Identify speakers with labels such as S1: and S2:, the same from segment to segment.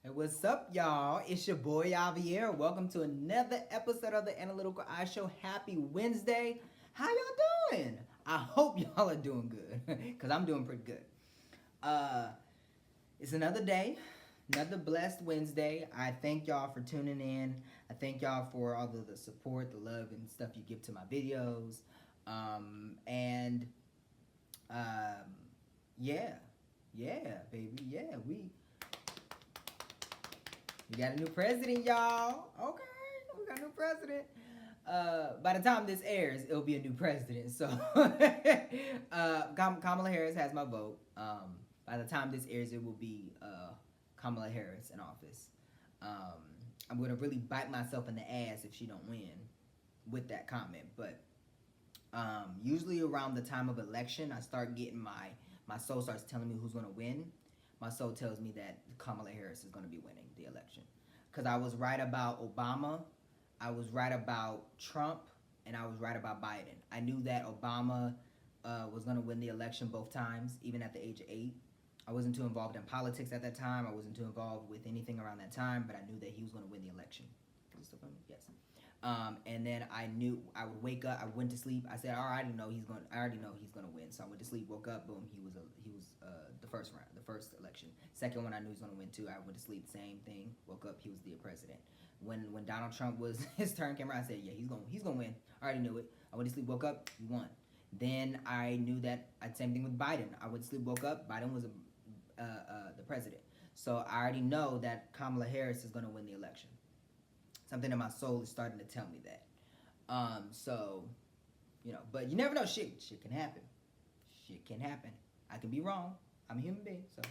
S1: Hey, what's up, y'all? It's your boy Javier. Welcome to another episode of the Analytical Eye Show. Happy Wednesday. How y'all doing? I hope y'all are doing good, because I'm doing pretty good. Uh, it's another day, another blessed Wednesday. I thank y'all for tuning in. I thank y'all for all of the support, the love, and stuff you give to my videos. And um, yeah, yeah, baby, yeah, we got a new president, y'all. Okay, we got a new president. By the time this airs, it'll be a new president. So, Kamala Harris has my vote. By the time this airs, it will be Kamala Harris in office. Um, I'm gonna really bite myself in the ass if she don't win with that comment. But usually around the time of election, I start getting my soul starts telling me who's gonna win. My soul tells me that Kamala Harris is gonna be winning the election, because I was right about Obama, I was right about Trump, and I was right about Biden. I knew that Obama was gonna win the election both times, even at the age of 8. I wasn't too involved in politics at that time. I wasn't too involved with anything around that time, but I knew that he was gonna win the election. Is it still filming? Yes. And then I knew I would wake up. I went to sleep. I said, I already know he's gonna win. So I went to sleep, woke up, boom. He was the first round, the first election. Second one, I knew he was gonna win too. I went to sleep, same thing. Woke up, he was the president. When Donald Trump was his turn came around, I said, yeah, he's gonna win. I already knew it. I went to sleep, woke up, he won. Then I knew that. Same thing with Biden. I went to sleep, woke up, Biden was the president. So I already know that Kamala Harris is gonna win the election. Something in my soul is starting to tell me that. So, but you never know. Shit can happen. Shit can happen. I can be wrong. I'm a human being, so.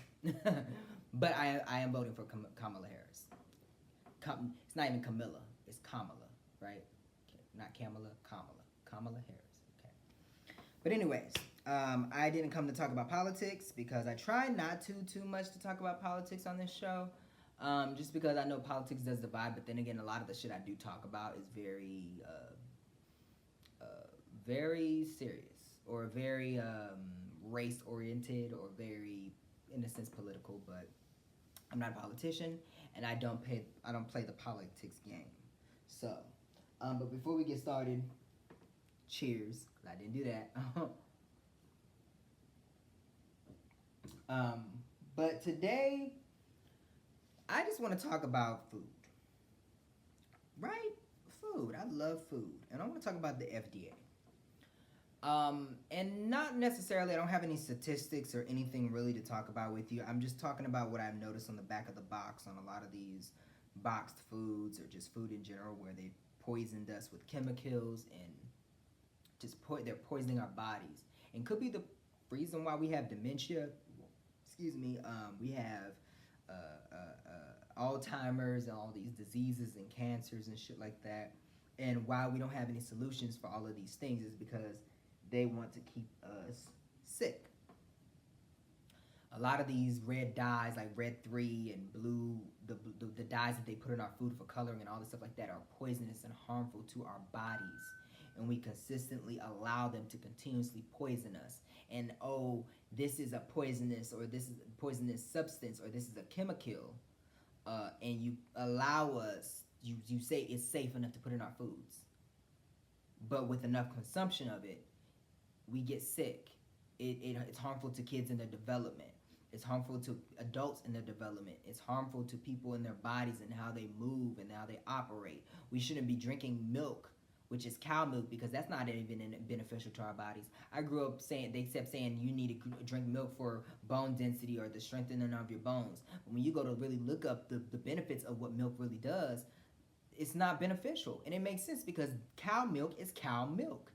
S1: But I am voting for Kamala Harris. It's not even Camilla. It's Kamala, right? Okay. Not Kamala. Kamala Harris. Okay. But anyways, I didn't come to talk about politics because I try not to too much to talk about politics on this show. Just because I know politics does divide, but then again, a lot of the shit I do talk about is very serious, or very race oriented, or very, in a sense, political. But I'm not a politician, and I don't play the politics game. So, but before we get started, cheers, 'cause I didn't do that. But today, I just want to talk about food. Right? Food. I love food. And I want to talk about the FDA. And not necessarily, I don't have any statistics or anything really to talk about with you. I'm just talking about what I've noticed on the back of the box on a lot of these boxed foods, or just food in general, where they poisoned us with chemicals, and just they're poisoning our bodies. And could be the reason why we have dementia. Excuse me. We have Alzheimer's and all these diseases and cancers and shit like that. And why we don't have any solutions for all of these things is because they want to keep us sick. A lot of these red dyes, like red 3 and blue, the dyes that they put in our food for coloring and all this stuff like that, are poisonous and harmful to our bodies. And we consistently allow them to continuously poison us. And this is a poisonous, or this is a poisonous substance, or this is a chemical, and you allow us, you say it's safe enough to put in our foods. But with enough consumption of it, we get sick. It's harmful to kids in their development. It's harmful to adults in their development. It's harmful to people in their bodies and how they move and how they operate. We shouldn't be drinking milk, which is cow milk, because that's not even beneficial to our bodies. I grew up they kept saying you need to drink milk for bone density or the strengthening of your bones. When you go to really look up the benefits of what milk really does, it's not beneficial. And it makes sense, because cow milk is cow milk.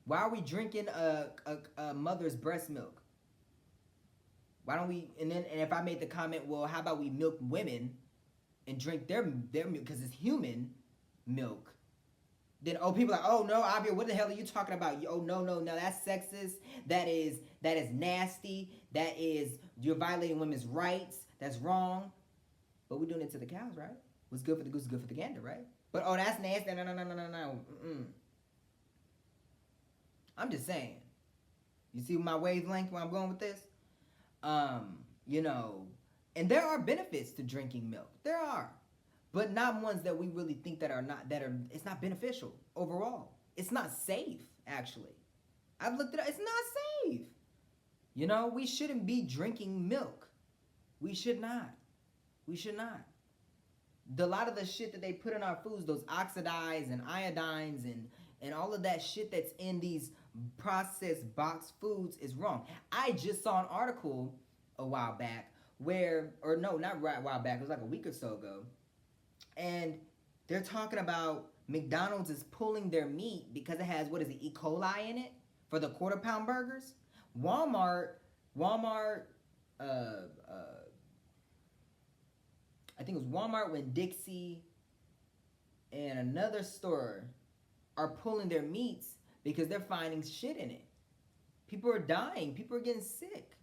S1: Why are we drinking a mother's breast milk? Why don't we? And if I made the comment, well, how about we milk women and drink their milk because it's human milk? Then people are like, oh no, Abia, what the hell are you talking about? Oh no, that's sexist. That is nasty. That is, you're violating women's rights. That's wrong. But we're doing it to the cows, right? What's good for the goose is good for the gander, right? But that's nasty. No. Mm-mm. I'm just saying. You see my wavelength where I'm going with this? And And there are benefits to drinking milk. There are. But not ones that we really think that are not that are it's not beneficial overall. It's not safe, actually. I've looked it up. It's not safe. You know, we shouldn't be drinking milk. We should not. We should not. A lot of the shit that they put in our foods, those oxidized and iodines and all of that shit that's in these processed boxed foods is wrong. I just saw an article a while back where, or no, not right a while back, it was like a week or so ago, and they're talking about McDonald's is pulling their meat because it has, what is it, E. coli in it for the quarter pound burgers. Walmart, I think it was Walmart, Winn-Dixie, and another store are pulling their meats because they're finding shit in it. People are dying. People are getting sick.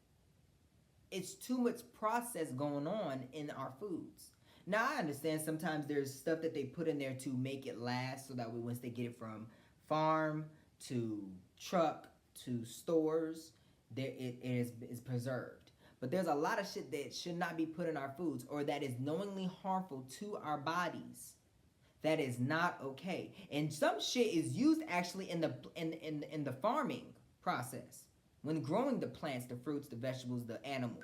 S1: It's too much process going on in our foods. Now, I understand sometimes there's stuff that they put in there to make it last so that way once they get it from farm to truck to stores, it is preserved. But there's a lot of shit that should not be put in our foods or that is knowingly harmful to our bodies. That is not okay. And some shit is used actually in the farming process. When growing the plants, the fruits, the vegetables, the animals.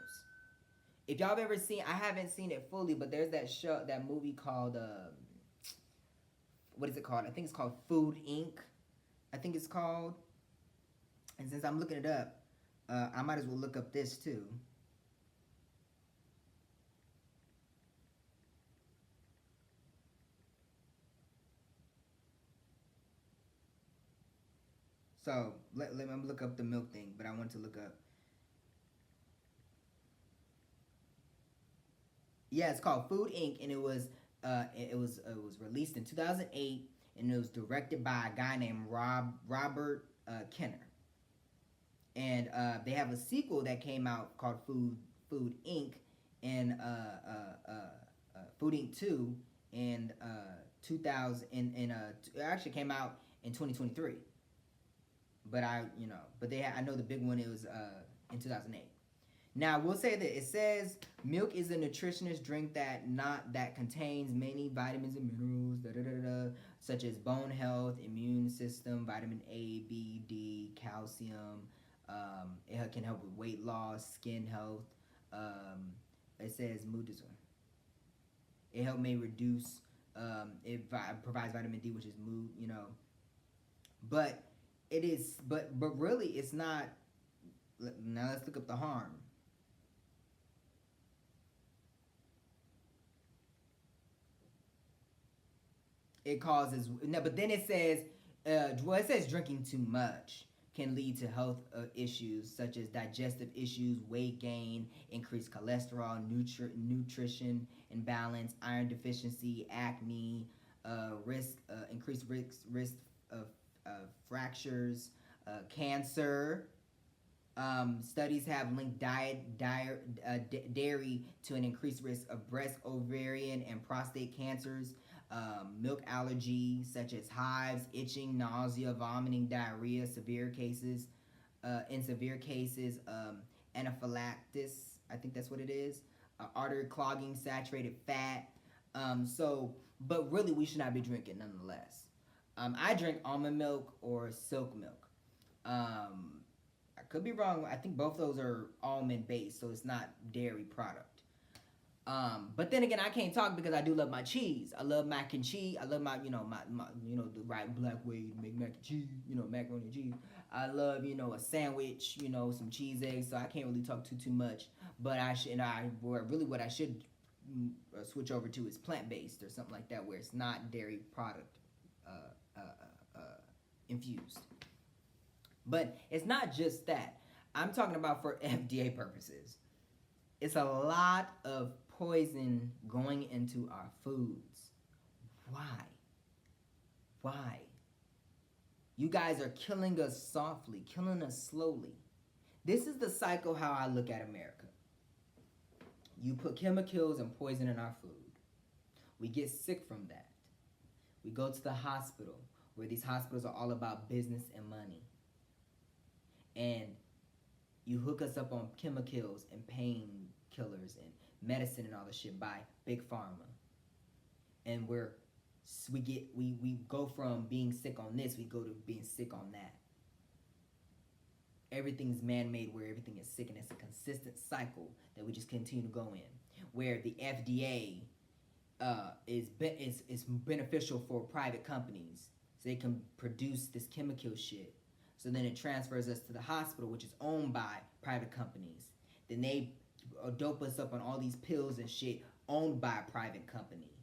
S1: If y'all have ever seen, I haven't seen it fully, but there's that movie called, what is it called? I think it's called Food Inc. I think it's called. And since I'm looking it up, I might as well look up this too. So let me look up the milk thing, but I want to look up. Yeah, it's called Food Inc. and it was released in 2008, and it was directed by a guy named Robert Kenner. And they have a sequel that came out called Food Inc. and Food Inc. 2 in 2000 it actually came out in 2023. But I know the big one is in 2008. Now, we'll say that it says milk is a nutritious drink that contains many vitamins and minerals, such as bone health, immune system, vitamin A, B, D, calcium. It can help with weight loss, skin health. It says mood disorder. It helps me reduce. It provides vitamin D, which is mood. But it is, but really, it's not. Now let's look up the harm. It causes no, but then it says, it says drinking too much can lead to health issues such as digestive issues, weight gain, increased cholesterol, nutrition imbalance, iron deficiency, acne, increased risk of fractures, cancer. Studies have linked dairy to an increased risk of breast, ovarian, and prostate cancers. Milk allergy, such as hives, itching, nausea, vomiting, diarrhea, in severe cases, anaphylaxis, I think that's what it is, artery clogging, saturated fat. But really, we should not be drinking nonetheless. I drink almond milk or silk milk. I could be wrong. I think both those are almond based, so it's not dairy product. But then again, I can't talk because I do love my cheese. I love mac and cheese. I love my the right black way to make mac and cheese, macaroni and cheese. I love, a sandwich, some cheese eggs. So I can't really talk too much. But what I should switch over to is plant based or something like that, where it's not dairy product infused. But it's not just that. I'm talking about for FDA purposes. It's a lot of poison going into our foods. Why? Why? You guys are killing us softly, killing us slowly. This is the cycle how I look at America. You put chemicals and poison in our food. We get sick from that. We go to the hospital, where these hospitals are all about business and money. And you hook us up on chemicals and painkillers and medicine and all this shit by big pharma, and we go from being sick on this, we go to being sick on that. Everything's man-made, where everything is sick, and it's a consistent cycle that we just continue to go in. Where the FDA is beneficial for private companies, so they can produce this chemical shit. So then it transfers us to the hospital, which is owned by private companies. Then they dope us up on all these pills and shit owned by a private company,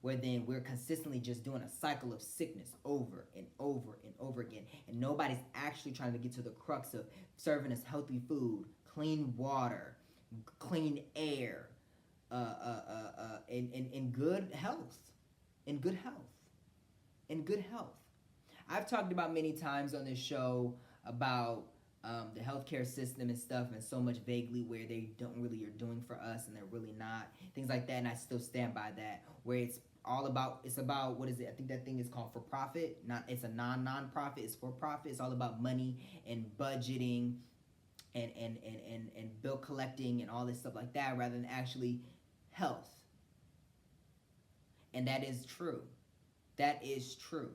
S1: where then we're consistently just doing a cycle of sickness over and over and over again, and nobody's actually trying to get to the crux of serving us healthy food, clean water, clean air, in good health, in good health, in good health. I've talked about many times on this show about the healthcare system and stuff, and so much vaguely where they don't really are doing for us, and they're really not, things like that. And I still stand by that. Where it's about what is it? I think that thing is called for profit. Not it's a non-profit. It's for profit. It's all about money and budgeting, and bill collecting and all this stuff like that, rather than actually health. And that is true. That is true.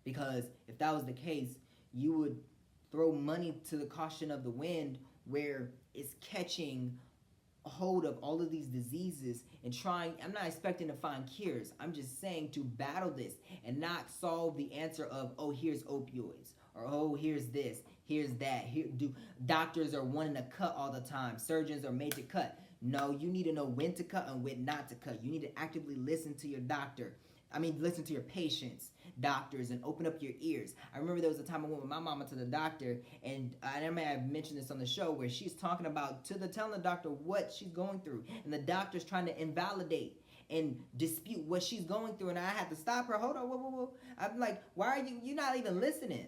S1: Because if that was the case, you would throw money to the caution of the wind, where it's catching hold of all of these diseases and trying. I'm not expecting to find cures. I'm just saying to battle this and not solve the answer of, oh, here's opioids, or oh, here's this, here's that. Doctors are wanting to cut all the time. Surgeons are made to cut. No, you need to know when to cut and when not to cut. You need to actively listen to your doctor. Listen to your patients, doctors, and open up your ears. I remember there was a time I went with my mama to the doctor, and I may have mentioned this on the show, where she's talking about telling the doctor what she's going through, and the doctor's trying to invalidate and dispute what she's going through, and I had to stop her. Hold on, whoa. I'm like, why are you're not even listening?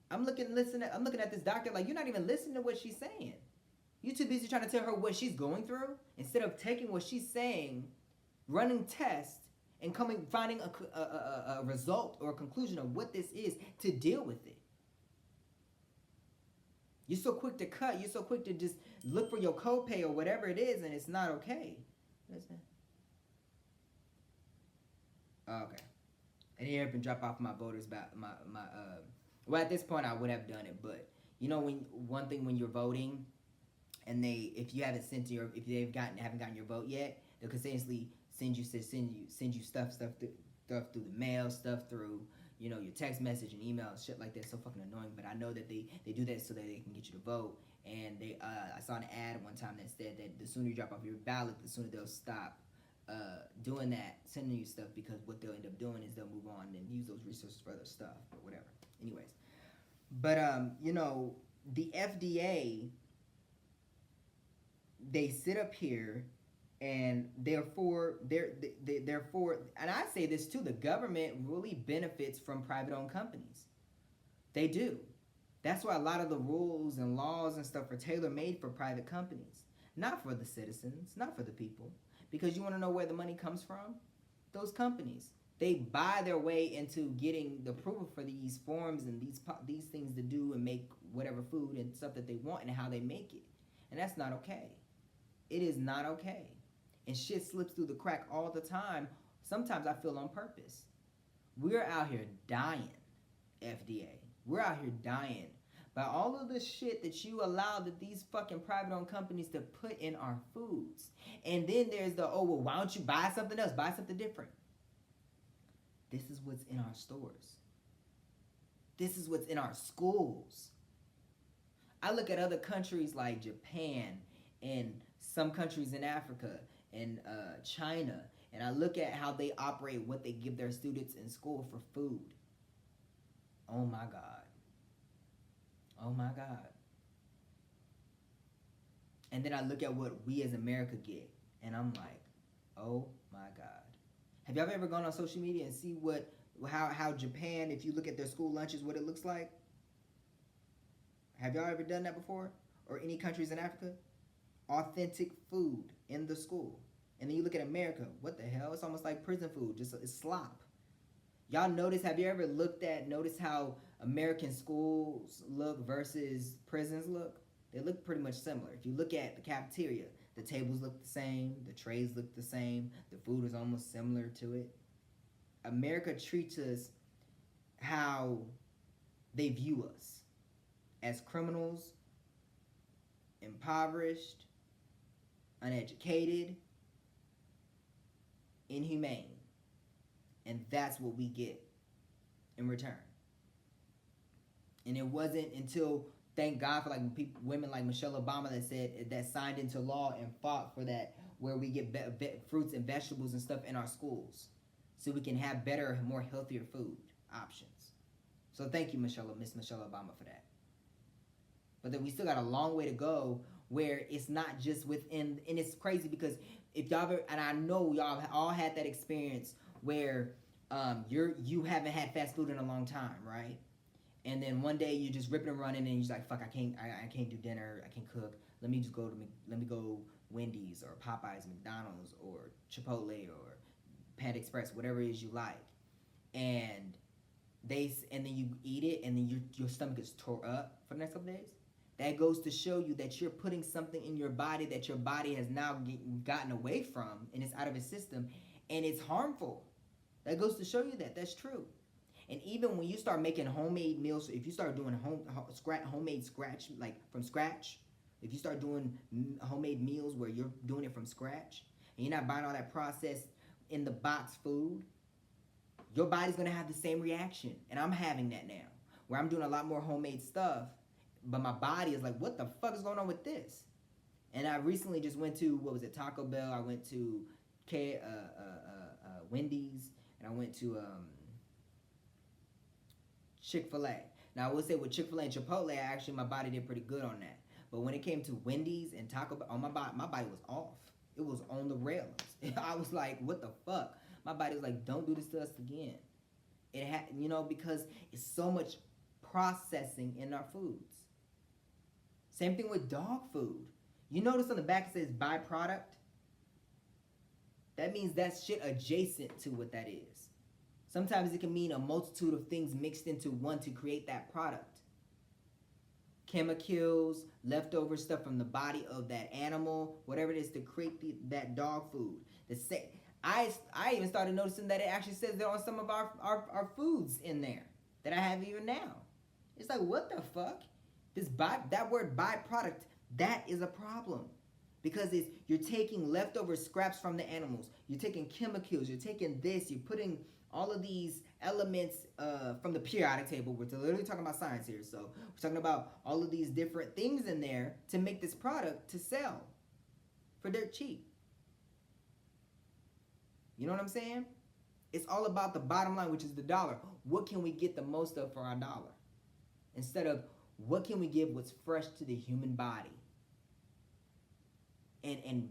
S1: I'm looking at this doctor like, you're not even listening to what she's saying. You're too busy trying to tell her what she's going through, instead of taking what she's saying, running tests, and finding a result or a conclusion of what this is to deal with it. You're so quick to cut. You're so quick to just look for your copay or whatever it is, and it's not okay. Listen. Okay. I didn't even drop off my voters back. Well, at this point I would have done it, but when you're voting, and if you haven't haven't gotten your vote yet, they'll continuously send you stuff through the mail, stuff through your text message and email, shit like that. So fucking annoying. But I know that they do that so that they can get you to vote. And I saw an ad one time that said that the sooner you drop off your ballot, the sooner they'll stop doing that, sending you stuff, because what they'll end up doing is they'll move on and use those resources for other stuff or whatever. Anyways, but the FDA, they sit up here. And therefore, and I say this too, the government really benefits from private-owned companies. They do. That's why a lot of the rules and laws and stuff are tailor-made for private companies, not for the citizens, not for the people. Because you want to know where the money comes from? Those companies. They buy their way into getting the approval for these forms and these things to do and make whatever food and stuff that they want, and how they make it. And that's not okay. It is not okay. And shit slips through the crack all the time. Sometimes I feel on purpose. We're out here dying, FDA. We're out here dying by all of the shit that you allow that these fucking private-owned companies to put in our foods. And then there's why don't you buy something else? Buy something different. This is what's in our stores. This is what's in our schools. I look at other countries like Japan and some countries in Africa and China, and I look at how they operate, what they give their students in school for food. Oh my God. Oh my God. And then I look at what we as America get, and I'm like, oh my God. Have y'all ever gone on social media and see how Japan, if you look at their school lunches, what it looks like? Have y'all ever done that before? Or any countries in Africa? Authentic food in the school. And then you look at America, what the hell? It's almost like prison food, just it's slop. Y'all have you ever noticed how American schools look versus prisons look? They look pretty much similar. If you look at the cafeteria, The tables look the same, the trays look the same, the food is almost similar to it. America treats us how they view us, as criminals, impoverished, uneducated, inhumane. And that's what we get in return. And it wasn't until, thank God for like women like Michelle Obama that said, that signed into law and fought for that, where we get fruits and vegetables and stuff in our schools, so we can have better, more healthier food options. So thank you, Miss Michelle Obama, for that. But then we still got a long way to go, where it's not just within, and it's crazy because if y'all ever, and I know y'all all had that experience where you haven't had fast food in a long time, right? And then one day you're just ripping and running, and you're just like, fuck, I can't do dinner, I can't cook. Let me go Wendy's or Popeyes, McDonald's or Chipotle or Panda Express, whatever it is you like, and then you eat it, and then your stomach gets tore up for the next couple days. That goes to show you that you're putting something in your body that your body has now gotten away from, and it's out of its system, and it's harmful. That goes to show you that that's true. And even when you start making homemade meals, if you start doing homemade scratch, like from scratch, if you start doing homemade meals where you're doing it from scratch, and you're not buying all that processed in the box food, your body's gonna have the same reaction. And I'm having that now, where I'm doing a lot more homemade stuff, but my body is like, what the fuck is going on with this? And I recently just went to, Taco Bell. I went to Wendy's, and I went to Chick-fil-A. Now I will say with Chick-fil-A and Chipotle, actually my body did pretty good on that. But when it came to Wendy's and Taco Bell, my body was off. It was on the rails. I was like, what the fuck? My body was like, don't do this to us again. It had, because it's so much processing in our foods. Same thing with dog food. You notice on the back it says byproduct? That means that shit adjacent to what that is. Sometimes it can mean a multitude of things mixed into one to create that product. Chemicals, leftover stuff from the body of that animal, whatever it is to create that dog food. I even started noticing that it actually says that on some of our foods in there that I have even now. It's like, what the fuck? That word byproduct, that is a problem. Because you're taking leftover scraps from the animals. You're taking chemicals. You're taking this. You're putting all of these elements from the periodic table. We're literally talking about science here. So we're talking about all of these different things in there to make this product to sell for dirt cheap. You know what I'm saying? It's all about the bottom line, which is the dollar. What can we get the most of for our dollar? Instead of what can we give what's fresh to the human body? And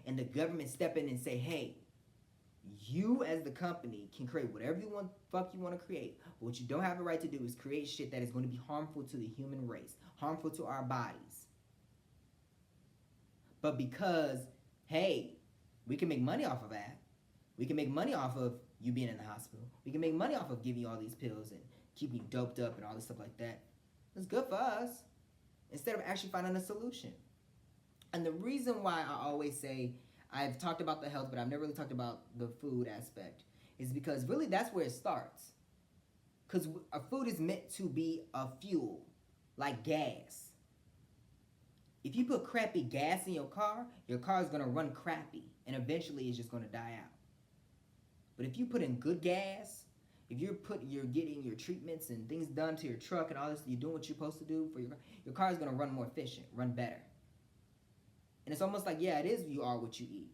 S1: the government step in and say, hey, you as the company can create whatever you want to create. But what you don't have the right to do is create shit that is going to be harmful to the human race, harmful to our bodies. But because, hey, we can make money off of that. We can make money off of you being in the hospital. We can make money off of giving you all these pills and keeping you doped up and all this stuff like that. It's good for us, instead of actually finding a solution. And the reason why I always say I've talked about the health, but I've never really talked about the food aspect, is because really that's where it starts. Because a food is meant to be a fuel, like gas. If you put crappy gas in your car is going to run crappy, and eventually it's just going to die out. But if you put in good gas, if you're getting your treatments and things done to your truck and all this, you're doing what you're supposed to do for your car is going to run more efficient, run better. And it's almost like, yeah, it is you are what you eat.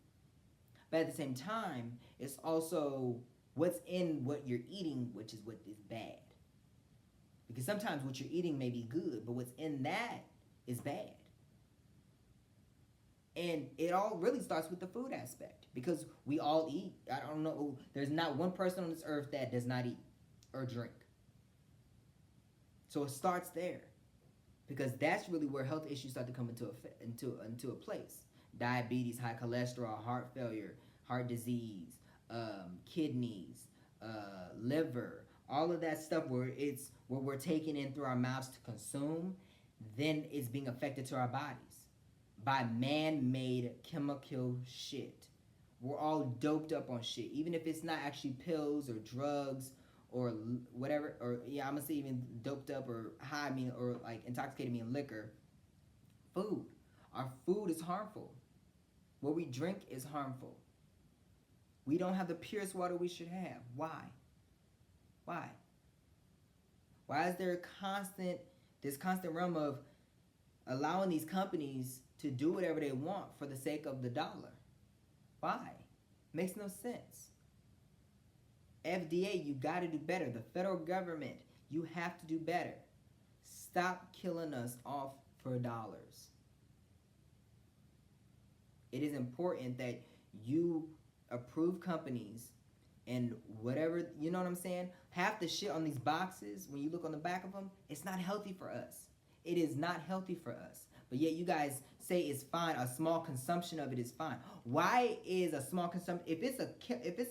S1: But at the same time, it's also what's in what you're eating, which is what is bad. Because sometimes what you're eating may be good, but what's in that is bad. And it all really starts with the food aspect. Because we all eat. I don't know. There's not one person on this earth that does not eat or drink. So it starts there. Because that's really where health issues start to come into a place. Diabetes, high cholesterol, heart failure, heart disease, kidneys, liver, all of that stuff where we're taking in through our mouths to consume, then it's being affected to our bodies. by man-made chemical shit. We're all doped up on shit, even if it's not actually pills or drugs or whatever. Or yeah, I'm gonna say even doped up or high, I mean, or like intoxicated, mean liquor. Food. Our food is harmful. What we drink is harmful. We don't have the purest water we should have. Why? Why? Why is there this constant realm of allowing these companies to do whatever they want for the sake of the dollar? Why? Makes no sense. FDA, you got to do better. The federal government, you have to do better. Stop killing us off for dollars. It is important that you approve companies and whatever, you know what I'm saying? Half the shit on these boxes, when you look on the back of them, it's not healthy for us. It is not healthy for us. But yet you guys say it's fine. A small consumption of it is fine. Why is a small consumption, if it's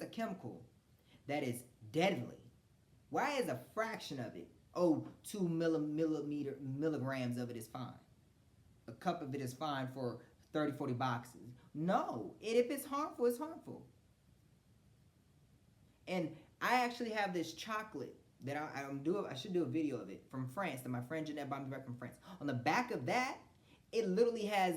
S1: a chemical that is deadly, why is a fraction of it, 2 milligrams of it is fine? A cup of it is fine for 30, 40 boxes. No, if it's harmful, it's harmful. And I actually have this chocolate that I should do a video of it from France that my friend Jeanette bought me back from France. On the back of that, it literally has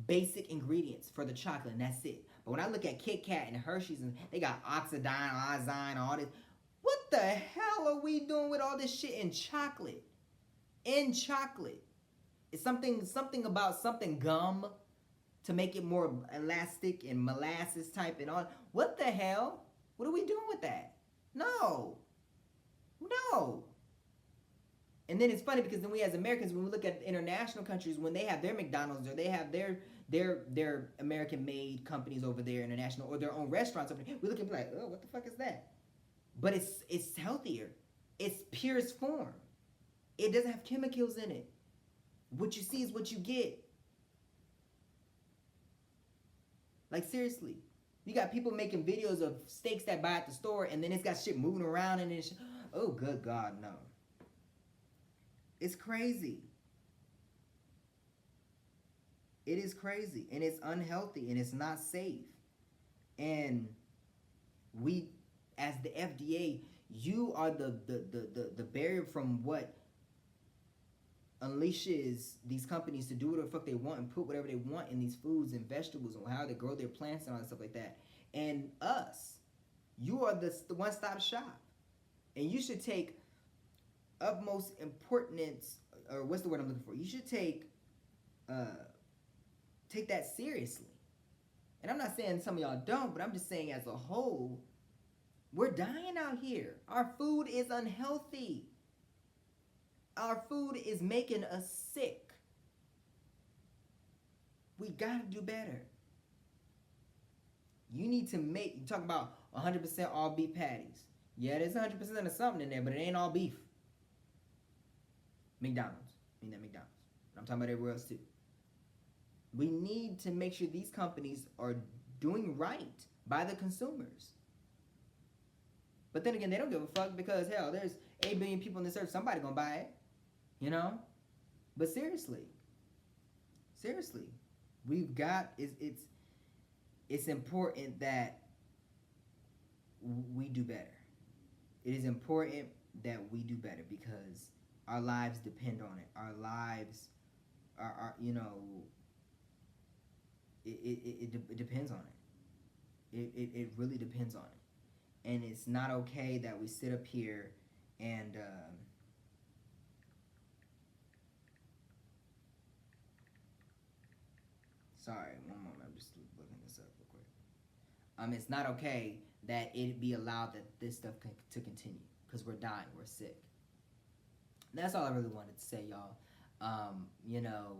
S1: basic ingredients for the chocolate, and that's it. But when I look at Kit Kat and Hershey's, and they got oxidine, Ozine, all this, what the hell are we doing with all this shit in chocolate? In chocolate. It's something about something gum to make it more elastic and molasses type and all. What the hell? What are we doing with that? No. And then it's funny because then we as Americans, when we look at international countries, when they have their McDonald's or they have their American-made companies over there, international, or their own restaurants over there, we look and be like, oh, what the fuck is that? But it's healthier. It's purest form. It doesn't have chemicals in it. What you see is what you get. Like, seriously. You got people making videos of steaks that buy at the store, and then it's got shit moving around, and it's, oh, good God, no. It's crazy. It is crazy, and it's unhealthy, and it's not safe. And we, as the FDA, you are the barrier from what unleashes these companies to do whatever the fuck they want and put whatever they want in these foods and vegetables and how they grow their plants and all that stuff like that. And us, you are the one-stop shop. And you should take utmost importance, or what's the word I'm looking for? You should take that seriously. And I'm not saying some of y'all don't, but I'm just saying as a whole, we're dying out here. Our food is unhealthy. Our food is making us sick. We gotta do better. You need to you talk about 100% all beef patties. Yeah, there's 100% of something in there, but it ain't all beef. McDonald's. I mean, that McDonald's. I'm talking about everywhere else too. We need to make sure these companies are doing right by the consumers. But then again, they don't give a fuck because, hell, there's 8 billion people on this earth. Somebody gonna buy it. You know? But seriously, we've got, it's important that we do better. It is important that we do better because our lives depend on it. Our lives are you know, it depends on it. It really depends on it. And it's not okay that we sit up here and sorry, one moment. I'm just looking this up real quick. It's not okay that it be allowed that this stuff to continue because we're dying, we're sick. That's all I really wanted to say, y'all. You know,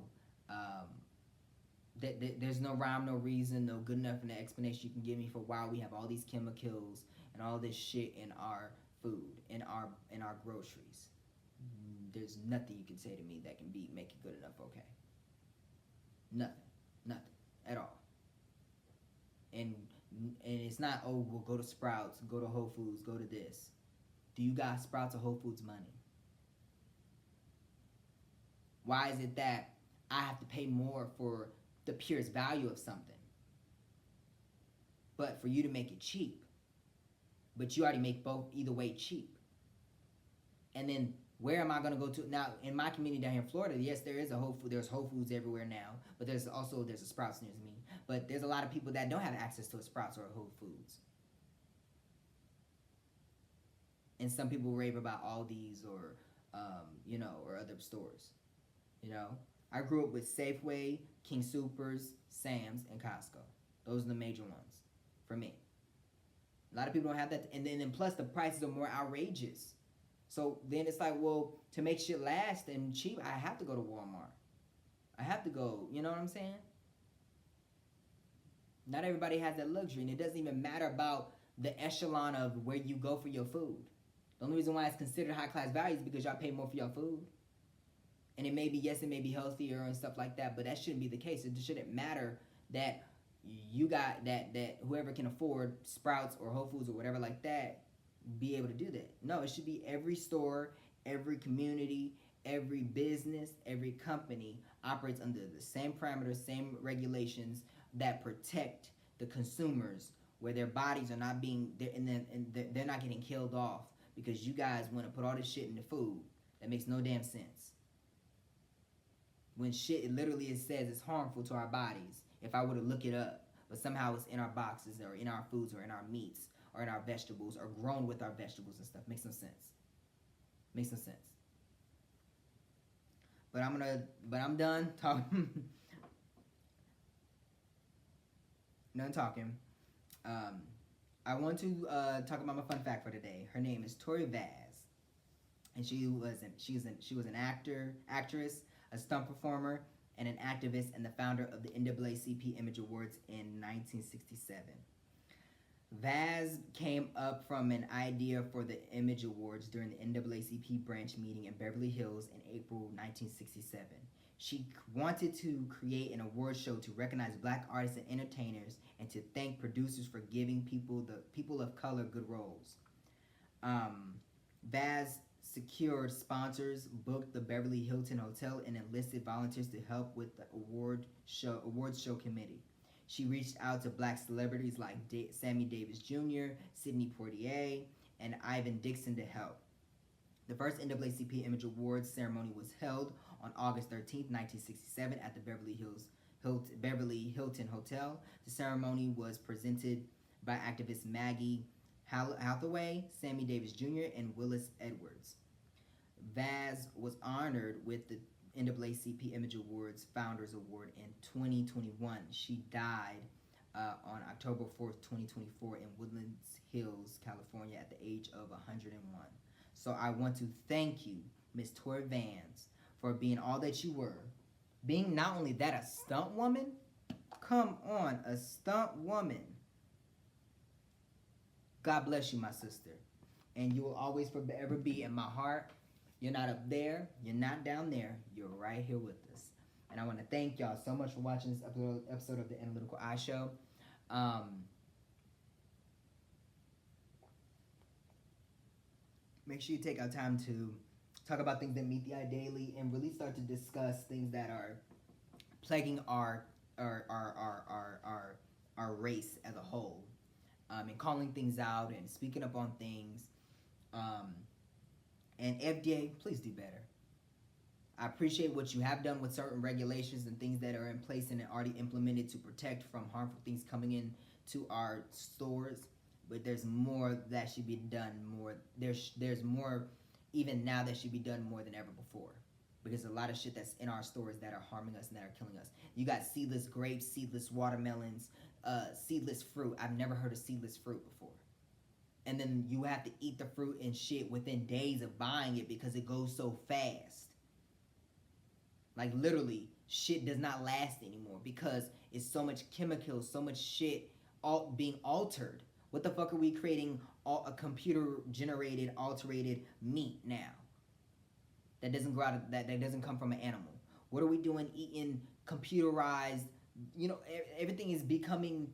S1: there's no rhyme, no reason, no good enough an explanation you can give me for why we have all these chemicals and all this shit in our food, in our groceries. There's nothing you can say to me that can make it good enough okay. Nothing at all. And it's not, oh, we'll go to Sprouts, go to Whole Foods, go to this. Do you got Sprouts or Whole Foods money? Why is it that I have to pay more for the purest value of something, but for you to make it cheap, but you already make both either way cheap. And then where am I gonna go to now in my community down here in Florida? Yes, there is a Whole Food. There's Whole Foods everywhere now, but there's a Sprouts near me. But there's a lot of people that don't have access to a Sprouts or a Whole Foods. And some people rave about Aldi's or or other stores. You know, I grew up with Safeway, King Soopers, Sam's, and Costco. Those are the major ones for me. A lot of people don't have that, and then plus the prices are more outrageous. So then it's like, well, to make shit last and cheap, I have to go to Walmart. I have to go. You know what I'm saying? Not everybody has that luxury, and it doesn't even matter about the echelon of where you go for your food. The only reason why it's considered high class value is because y'all pay more for your food. And it may be, yes, it may be healthier and stuff like that, but that shouldn't be the case. It shouldn't matter that you got that whoever can afford Sprouts or Whole Foods or whatever like that be able to do that. No, it should be every store, every community, every business, every company operates under the same parameters, same regulations that protect the consumers, where their bodies are not being they're not getting killed off because you guys want to put all this shit in the food that makes no damn sense. When shit, it literally says it's harmful to our bodies if I were to look it up, but somehow it's in our boxes or in our foods or in our meats or in our vegetables or grown with our vegetables and stuff. Makes no sense. Makes no sense. But I'm done talking. Done talking. I want to talk about my fun fact for today. Her name is Tori Vaz, and she was an actress, a stunt performer, and an activist, and the founder of the NAACP Image Awards in 1967. Vaz came up from an idea for the Image Awards during the NAACP branch meeting in Beverly Hills in April 1967. She wanted to create an award show to recognize black artists and entertainers and to thank producers for giving people of color good roles. Vaz secured sponsors, booked the Beverly Hilton Hotel, and enlisted volunteers to help with the awards show committee. She reached out to black celebrities like Sammy Davis Jr., Sidney Poitier, and Ivan Dixon to help. The first NAACP Image Awards ceremony was held on August 13, 1967 at the Beverly Hilton Hotel. The ceremony was presented by activist Maggie Hathaway, Sammy Davis Jr., and Willis Edwards. Vaz was honored with the NAACP Image Awards Founders Award in 2021. She died on October 4th, 2024 in Woodlands Hills, California at the age of 101. So I want to thank you, Miss Tori Vaz, for being all that you were. Being not only that, a stunt woman? Come on, a stunt woman. God bless you, my sister. And you will always forever be in my heart. You're not up there. You're not down there. You're right here with us. And I want to thank y'all so much for watching this episode of the Analytical Eye Show. Make sure you take our time to talk about things that meet the eye daily and really start to discuss things that are plaguing our race as a whole. And calling things out and speaking up on things. And FDA, please do better. I appreciate what you have done with certain regulations and things that are in place and already implemented to protect from harmful things coming in to our stores. But there's more that should be done more. There's more even now that should be done more than ever before. Because a lot of shit that's in our stores that are harming us and that are killing us. You got seedless grapes, seedless watermelons, seedless fruit. I've never heard of seedless fruit before. And then you have to eat the fruit and shit within days of buying it because it goes so fast. Like literally, shit does not last anymore because it's so much chemicals, so much shit all being altered. What the fuck are we creating a computer-generated, alterated meat now? That doesn't grow out of, that doesn't come from an animal. What are we doing eating computerized? Everything is becoming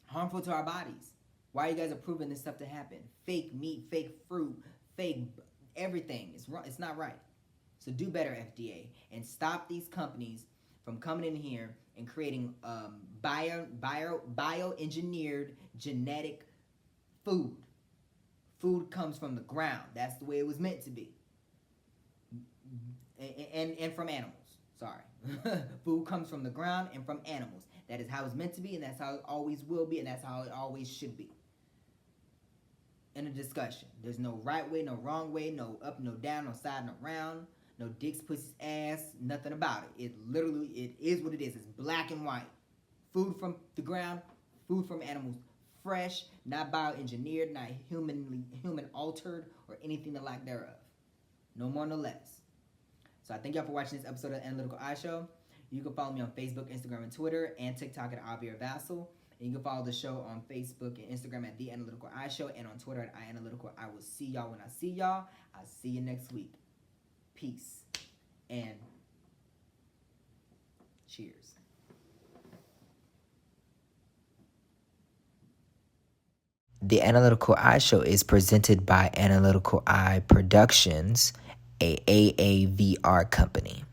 S1: harmful to our bodies. Why are you guys approving this stuff to happen? Fake meat, fake fruit, fake everything. It's wrong. It's not right. So do better, FDA, and stop these companies from coming in here and creating bioengineered genetic food. Food comes from the ground. That's the way it was meant to be. And from animals. Sorry. Food comes from the ground and from animals. That is how it's meant to be, and that's how it always will be, and that's how it always should be. In a discussion, there's no right way, no wrong way, no up, no down, no side, no round, no dicks, pussies, ass, nothing about it. It literally, it is what it is. It's black and white. Food from the ground, food from animals, fresh, not bioengineered, not human altered, or anything the like thereof. No more, no less. So I thank y'all for watching this episode of the Analytical Eye Show. You can follow me on Facebook, Instagram, and Twitter, and TikTok at Javier Vassal. And you can follow the show on Facebook and Instagram at The Analytical Eye Show, and on Twitter at iAnalytical. I will see y'all when I see y'all. I'll see you next week. Peace. And cheers. The Analytical Eye Show is presented by Analytical Eye Productions, a AAVR company.